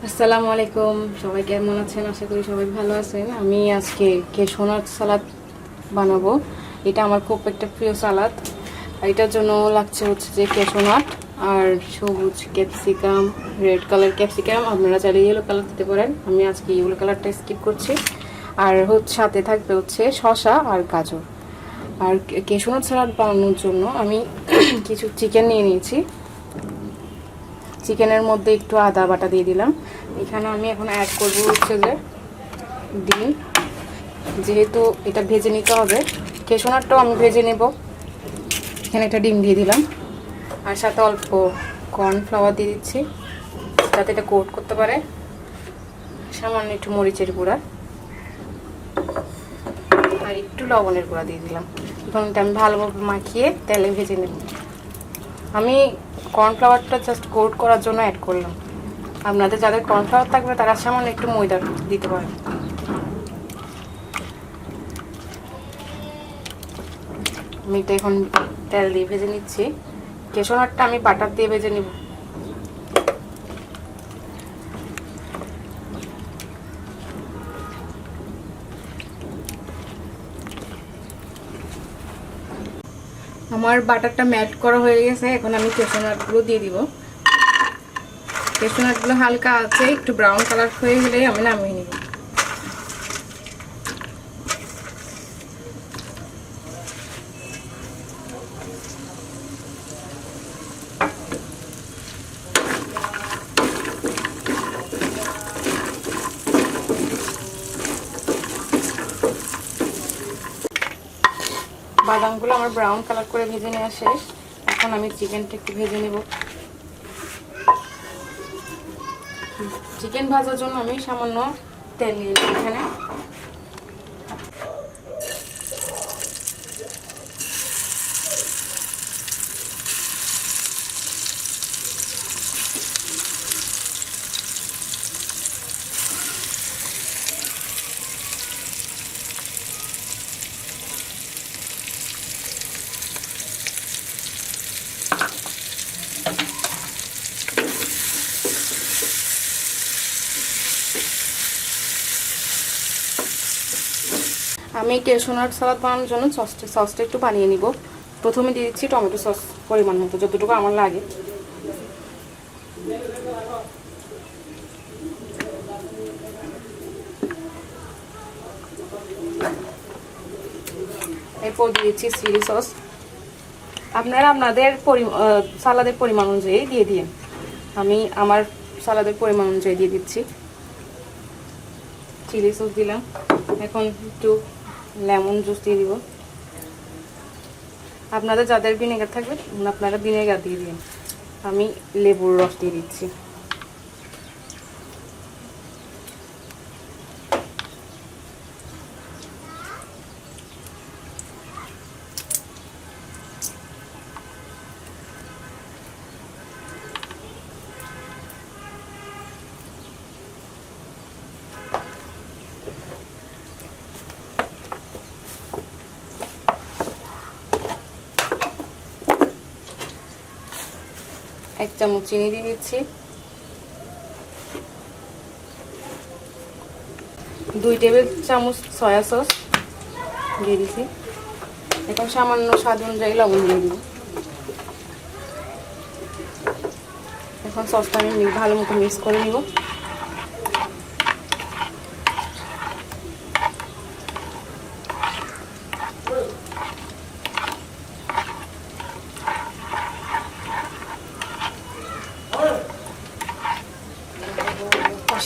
আসসালামু আলাইকুম, সবাই কেমন আছেন? আশা করি সবাই ভালো আছেন। আমি আজকে ক্যাশিউনাট সালাদ বানাবো। এটা আমার খুব একটা প্রিয় সালাদ। এটার জন্য লাগছে হচ্ছে যে ক্যাশিউনাট আর সবুজ ক্যাপসিকাম, রেড কালার ক্যাপসিকাম। আপনারা চাইলে ইয়েলো কালার দিতে পারেন, আমি আজকে ইয়েলো কালারটা স্কিপ করছি। আর সাথে থাকবে হচ্ছে শসা আর গাজর। আর ক্যাশিউনাট সালাদ বানানোর জন্য আমি কিছু চিকেন নিয়ে নিয়েছি। চিকেনের মধ্যে একটু আদা বাটা দিয়ে দিলাম। এখানে আমি এখন অ্যাড করব হচ্ছে যে ডিম, যেহেতু এটা ভেজে নিতে হবে। ক্যাশিউনাটটাও আমি ভেজে নেব। এখানে একটা ডিম দিয়ে দিলাম, আর সাথে অল্প কর্নফ্লাওয়ার দিয়ে দিচ্ছি যাতে এটা কোট করতে পারে। সামান্য একটু মরিচের গুঁড়া আর একটু লবণের গুঁড়া দিয়ে দিলাম। এখন এটা আমি ভালোভাবে মাখিয়ে তেলে ভেজে নেব। আমি কর্নফ্লাওয়ারটা জাস্ট কোট করার জন্য অ্যাড করলাম। আপনাদের যাদের কর্নফ্লাওয়ার থাকবে তারা সামান্য একটু ময়দা দিতে পারেন। আমি এটা এখন তেল দিয়ে ভেজে নিচ্ছি। ক্যাশিউনাটটা আমি বাটার দিয়ে ভেজে নিব। আমার বাটারটা ম্যাট করা হয়ে গেছে। এখন আমি ক্যাশিউনাটগুলো দিয়ে দিব। ক্যাশিউনাটগুলো হালকা আছে, একটু ব্রাউন কালার হয়ে গেলে আমি নামিয়ে নিব। বাদামগুলো আমার ব্রাউন কালার করে ভেজে নেওয়া শেষ। এখন আমি চিকেনটা একটু ভেজে নেব। চিকেন ভাজার জন্য আমি সামান্য তেল নিয়েছি এখানে। আমি ক্যাশিউনাট সালাদ বানানোর জন্য সসটা একটু বানিয়ে নিব। প্রথমে দিয়ে দিচ্ছি টমেটো সস পরিমাণ মতো, যতটুকু আমার লাগে। এরপর দিয়ে দিচ্ছি চিলি সস। আপনারা আপনাদের সালাদের পরিমাণ অনুযায়ী দিয়ে দিন। আমি আমার সালাদের পরিমাণ অনুযায়ী দিয়ে দিচ্ছি। চিলি সস দিলাম। এখন একটু লেমন জুস দিয়ে দিব। আপনাদের যাদের ভিনেগার থাকবে আপনারা ভিনেগার দিয়ে দিন। আমি লেবুর রস দিয়ে দিচ্ছি। এক চামচ চিনি দিয়ে দিচ্ছি। 2 টেবিল চামচ সয়া সস দিয়ে দিচ্ছি। এখন সামান্য স্বাদ অনুযায়ী লবণ দিয়ে দিব। এখন সসটা আমি ভালো মতো মিক্স করে নিব।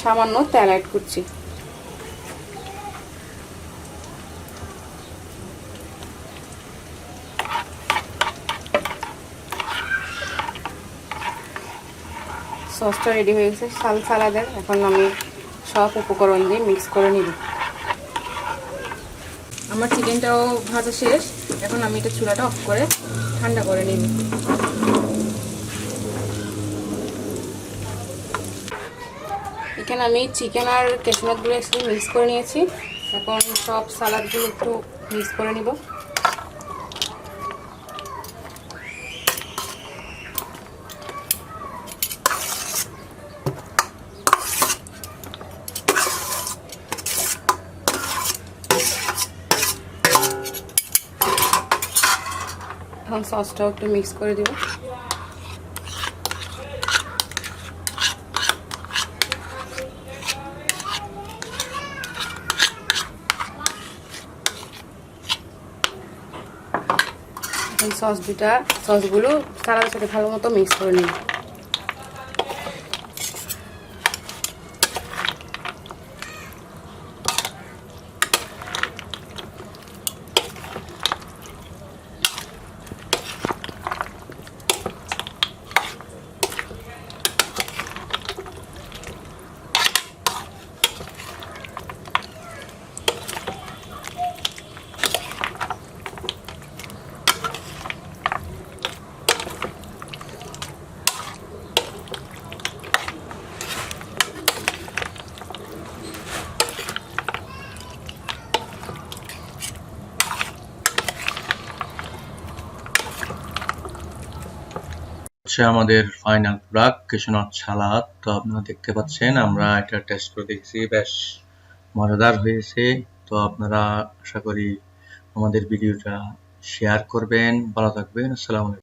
সামান্য তেল অ্যাড করছি। সসটা রেডি হয়ে গেছে সালাদের। এখন আমি সব উপকরণ দিয়ে মিক্স করে নিব। আমার চিকেনটাও ভাজা শেষ। এখন আমি এটা চুলাটা অফ করে ঠান্ডা করে নিব। এখানে আমি চিকেন আর ক্যাশিউনাটগুলো একসাথে মিক্স করে নিয়েছি। এখন সব সালাদগুলো একটু মিক্স করে নিব। এখন সসটাও একটু মিক্স করে দিব। এই সসগুলো সালাদের সাথে ভালো মতো মিক্স করে নিই। আমাদের ফাইনাল প্রোডাক্ট ক্যাশিউনাট সালাদ। তো আপনারা দেখতে পাচ্ছেন, আমরা এটা টেস্ট করে দেখছি, বেশ মজাদার হয়েছে। তো আপনারা আশা করি আমাদের ভিডিওটা শেয়ার করবেন। ভালো থাকবেন। আসসালামু আলাইকুম।